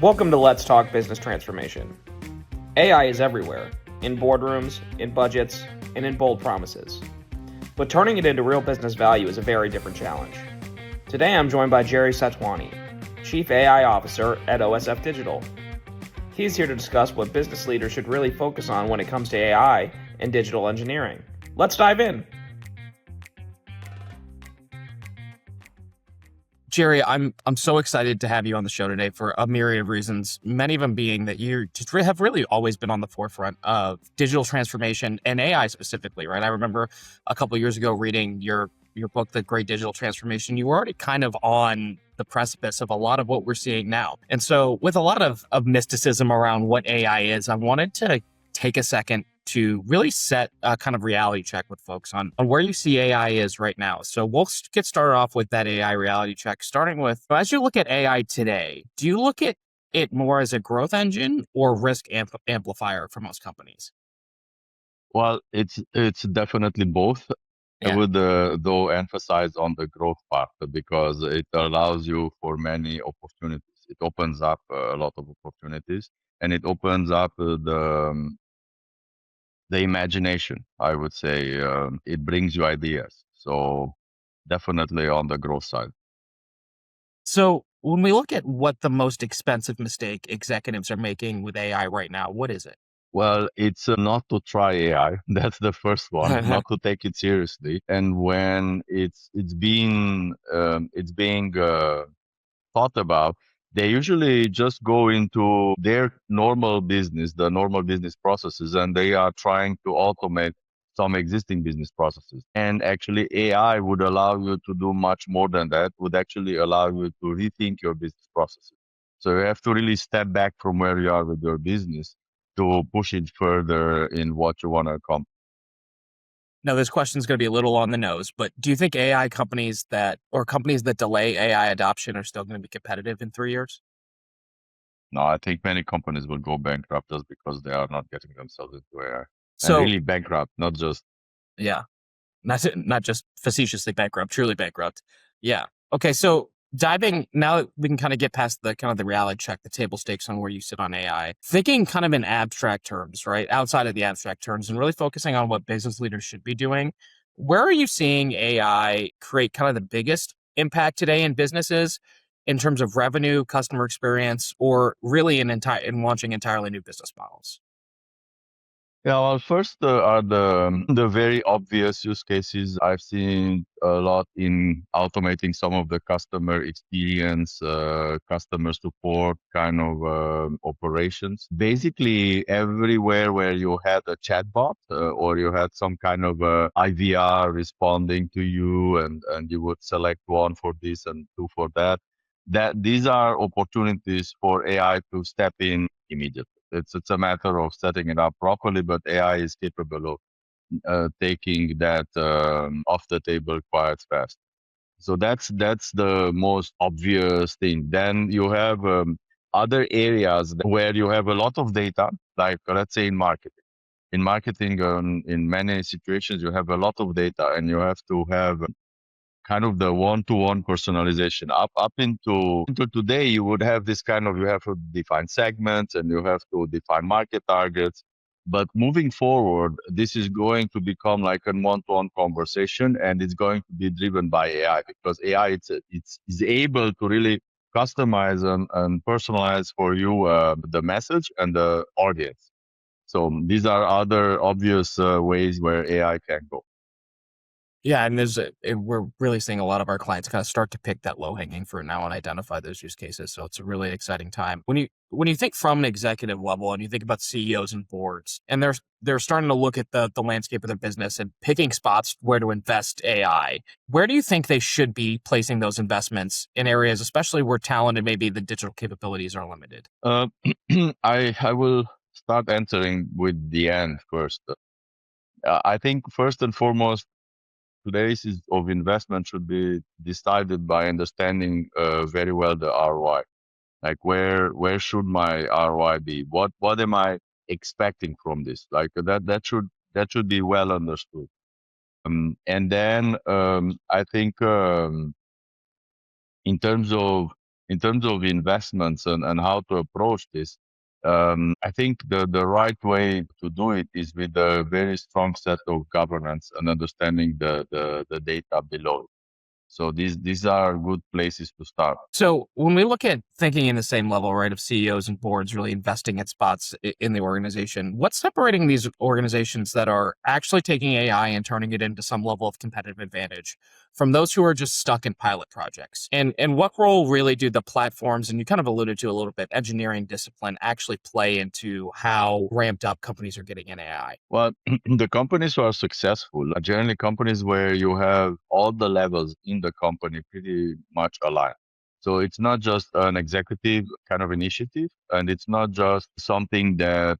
Welcome to Let's Talk Business Transformation. AI is everywhere, in boardrooms, in budgets, and in bold promises. But turning it into real business value is a very different challenge. Today I'm joined by Gerry Szatvanyi, Chief AI Officer at OSF Digital. He's here to discuss what business leaders should really focus on when it comes to AI and digital engineering. Let's dive in. Gerry, I'm so excited to have you on the show today for a myriad of reasons, many of them being that you just have really always been on the forefront of digital transformation and AI specifically, right? I remember a couple of years ago reading your book, The Great Digital Transformation. You were already kind of on the precipice of a lot of what we're seeing now. And so with a lot of mysticism around what AI is, I wanted to take a second to really set a kind of reality check with folks on where you see AI is right now. So we'll get started off with that AI reality check, starting with, as you look at AI today, do you look at it more as a growth engine or risk amplifier for most companies? Well, it's definitely both. I Yeah. would though emphasize on the growth part because it allows you for many opportunities. It opens up a lot of opportunities, and it opens up the imagination. I would say it brings you ideas. So definitely on the growth side. So when we look at what the most expensive mistake executives are making with AI right now, what is it? Well, it's not to try AI. That's the first one. Not to take it seriously. And when it's being thought about, they usually just go into their normal business, the normal business processes, and they are trying to automate some existing business processes. And actually, AI would allow you to do much more than that, would actually allow you to rethink your business processes. So you have to really step back from where you are with your business to push it further in what you want to accomplish. Now, this question is going to be a little on the nose, but do you think AI companies that delay AI adoption are still going to be competitive in 3 years? No, I think many companies will go bankrupt just because they are not getting themselves into AI. And So, really bankrupt, not just yeah, not just facetiously bankrupt, truly bankrupt. Yeah. Okay. So diving now, we can kind of get past the reality check, the table stakes on where you sit on AI. Thinking kind of in abstract terms, right? Outside of the abstract terms, and really focusing on what business leaders should be doing. Where are you seeing AI create kind of the biggest impact today in businesses in terms of revenue, customer experience, or really in launching entirely new business models? Yeah, well, first are the very obvious use cases. I've seen a lot in automating some of the customer experience, customer support kind of operations. Basically, everywhere where you had a chatbot or you had some kind of IVR responding to you, and you would select one for this and two for that. That these are opportunities for AI to step in immediately. It's a matter of setting it up properly, but AI is capable of taking that off the table quite fast. So that's the most obvious thing. Then you have other areas where you have a lot of data, like let's say in marketing. In marketing, in many situations, you have a lot of data, and you have to have kind of the one-to-one personalization. Up into today, you would have this kind of, you have to define segments and you have to define market targets. But moving forward, this is going to become like a one-to-one conversation, and it's going to be driven by AI, because AI is able to really customize and personalize for you the message and the audience. So these are other obvious ways where AI can go. Yeah, and we're really seeing a lot of our clients kind of start to pick that low hanging fruit now and identify those use cases. So it's a really exciting time. When you think from an executive level and you think about CEOs and boards, and they're starting to look at the landscape of their business and picking spots where to invest AI, where do you think they should be placing those investments in areas, especially where talent and maybe the digital capabilities are limited? I will start answering with the end first. I think first and foremost, today's is of investment should be decided by understanding very well the ROI. Like where should my ROI be? What am I expecting from this? Like that should be well understood. And then I think in terms of in terms of investments and how to approach this, I think the right way to do it is with a very strong set of governance and understanding the data below. So these are good places to start. So when we look at thinking in the same level, right, of CEOs and boards really investing at spots in the organization, what's separating these organizations that are actually taking AI and turning it into some level of competitive advantage from those who are just stuck in pilot projects? And what role really do the platforms, and you kind of alluded to a little bit, engineering discipline actually play into how ramped up companies are getting in AI? Well, the companies who are successful are generally companies where you have all the levels in the company pretty much aligned. So it's not just an executive kind of initiative, and it's not just something that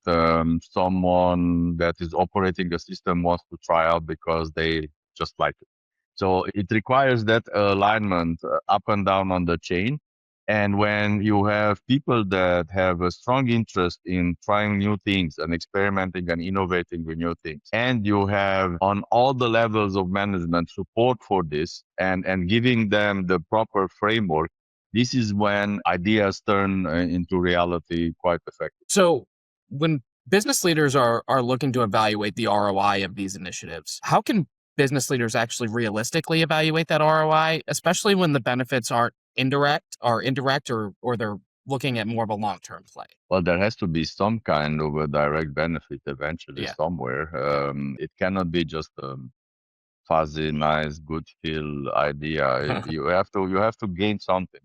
someone that is operating the system wants to try out because they just like it. So it requires that alignment up and down on the chain. And when you have people that have a strong interest in trying new things and experimenting and innovating with new things, and you have on all the levels of management support for this and giving them the proper framework, this is when ideas turn into reality quite effectively. So when business leaders are looking to evaluate the ROI of these initiatives, how can business leaders actually realistically evaluate that ROI, especially when the benefits aren't indirect or they're looking at more of a long-term play? Well, there has to be some kind of a direct benefit eventually Yeah. somewhere. It cannot be just fuzzy, nice, good feel idea. You have to gain something.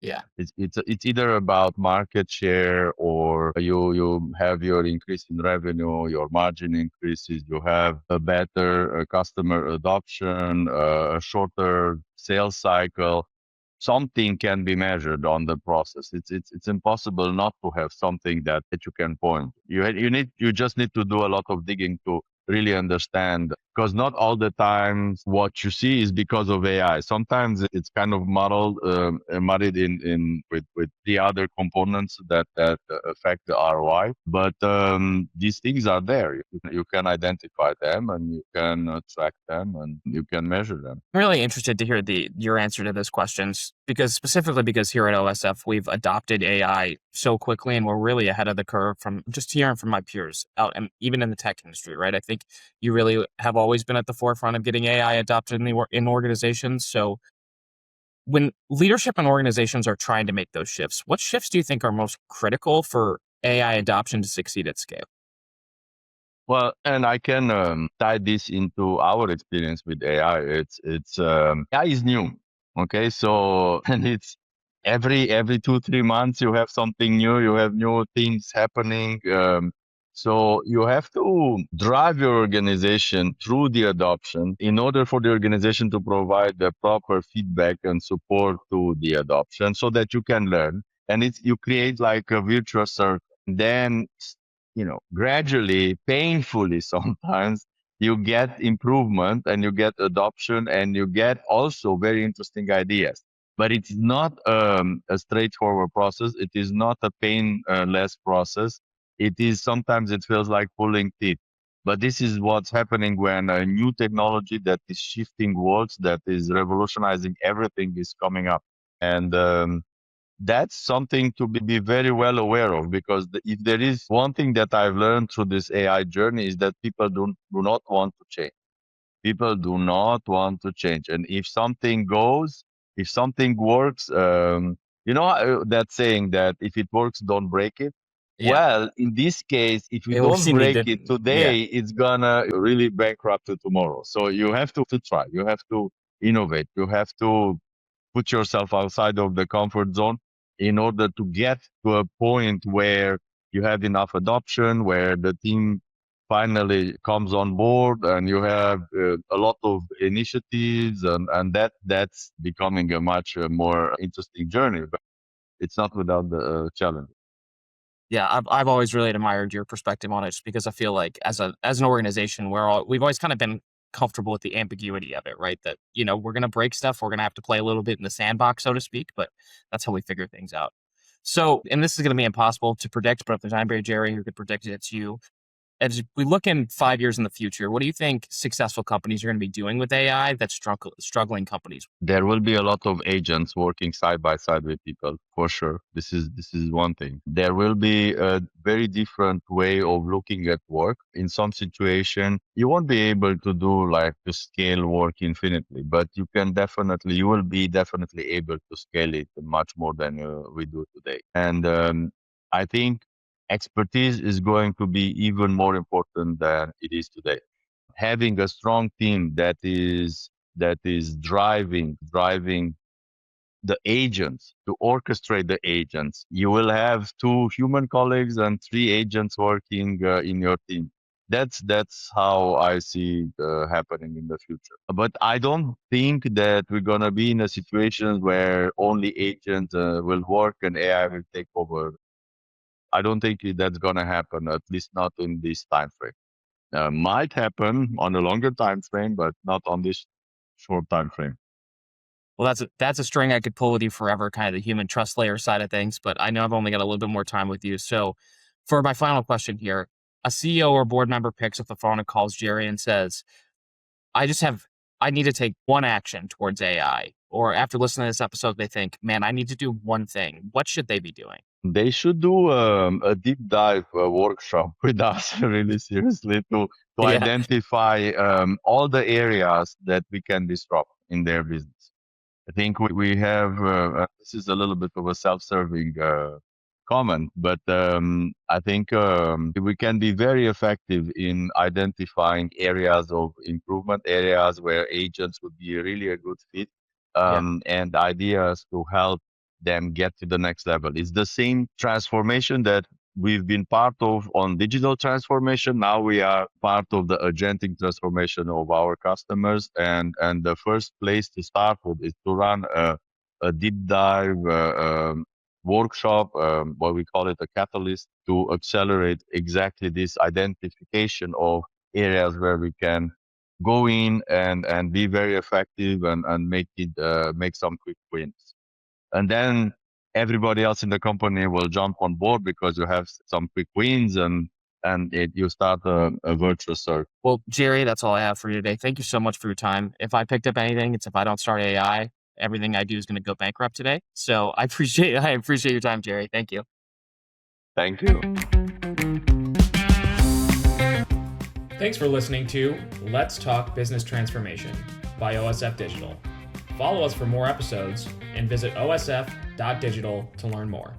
Yeah. It's either about market share, or you have your increase in revenue, your margin increases, you have a better customer adoption, a shorter sales cycle. Something can be measured on the process. It's impossible not to have something that you can point. You just need to do a lot of digging to really understand, because not all the times what you see is because of AI. Sometimes it's kind of muddied in with the other components that affect the ROI. But these things are there. You can identify them and you can track them and you can measure them. I'm really interested to hear your answer to those questions because here at OSF we've adopted AI so quickly and we're really ahead of the curve from just hearing from my peers out and even in the tech industry, right? I think you really have always been at the forefront of getting AI adopted in organizations. So when leadership and organizations are trying to make those shifts, what shifts do you think are most critical for AI adoption to succeed at scale? Well, and I can tie this into our experience with AI. It's AI is new, okay? So and it's every 2 3 months you have something new. You have new things happening. So you have to drive your organization through the adoption in order for the organization to provide the proper feedback and support to the adoption, so that you can learn. And you create like a virtuous circle. Then gradually, painfully sometimes, you get improvement and you get adoption and you get also very interesting ideas. But it's not a straightforward process. It is not a painless process. Sometimes it feels like pulling teeth. But this is what's happening when a new technology that is shifting worlds, that is revolutionizing everything, is coming up. And that's something to be very well aware of, because if there is one thing that I've learned through this AI journey is that people do not want to change. People do not want to change. And if something works, that saying that if it works, don't break it. Yeah. Well, in this case, if we We've don't seen break it yeah. today, it's gonna really bankrupt you tomorrow. So you have to try. You have to innovate. You have to put yourself outside of the comfort zone in order to get to a point where you have enough adoption, where the team finally comes on board and you have a lot of initiatives, and that's becoming a much more interesting journey. But it's not without the challenge. Yeah, I've always really admired your perspective on it just because I feel like as an organization, we've always kind of been comfortable with the ambiguity of it, right? That, we're going to break stuff. We're going to have to play a little bit in the sandbox, so to speak, but that's how we figure things out. So, and this is going to be impossible to predict, but if there's anybody, Gerry, who could predict it, it's you. as we look in 5 years in the future, what do you think successful companies are going to be doing with AI that struggling companies? There will be a lot of agents working side by side with people, for sure. This is one thing. There will be a very different way of looking at work. In some situation, you won't be able to do like to scale work infinitely, but you will be definitely able to scale it much more than we do today. And I think expertise is going to be even more important than it is today. Having a strong team that is driving the agents to orchestrate the agents. You will have 2 human colleagues and 3 agents working in your team. That's how I see it happening in the future. But I don't think that we're gonna be in a situation where only agents will work and AI will take over. I don't think that's gonna happen, at least not in this time frame. Might happen on a longer time frame, but not on this short time frame. Well, that's a string I could pull with you forever, kind of the human trust layer side of things. But I know I've only got a little bit more time with you. So, for my final question here, a CEO or board member picks up the phone and calls Gerry and says, I need to take one action towards AI. Or after listening to this episode, they think, man, I need to do one thing. What should they be doing? They should do a deep dive workshop with us, really seriously, to Yeah. identify all the areas that we can disrupt in their business. I think we have, this is a little bit of a self-serving comment, but I think we can be very effective in identifying areas of improvement, areas where agents would be really a good fit, and ideas to help them get to the next level. It's the same transformation that we've been part of on digital transformation. Now we are part of the agentic transformation of our customers. And the first place to start with is to run a deep dive workshop, what we call it a catalyst, to accelerate exactly this identification of areas where we can go in and be very effective and make some quick wins. And then everybody else in the company will jump on board because you have some quick wins and you start a virtuous circle. Well, Gerry, that's all I have for you today. Thank you so much for your time. If I picked up anything, it's if I don't start AI, everything I do is going to go bankrupt today. So I appreciate your time, Gerry. Thank you. Thank you. Thanks for listening to Let's Talk Business Transformation by OSF Digital. Follow us for more episodes and visit osf.digital to learn more.